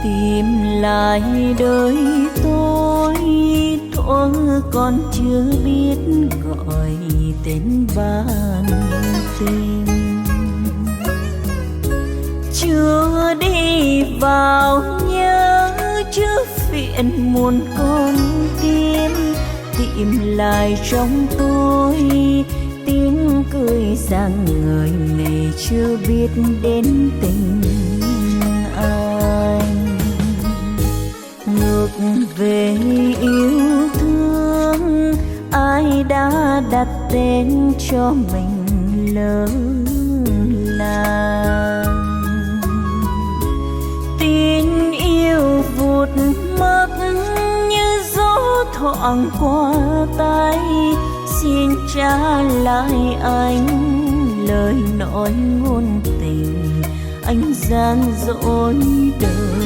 tìm lại đời tôi thuở còn chưa biết gọi tên bạn tình. Chưa đi vào nhớ chưa phiền muôn con tim, tìm lại trong tôi tiếng cười rạng ngời ngày chưa biết đến tình anh. Ngược về yêu thương ai đã đặt tên cho mình lỡ làng. Tình yêu vụt mất như gió thoảng qua tay, xin trả lại anh lời nói ngôn tình anh gian dối đời.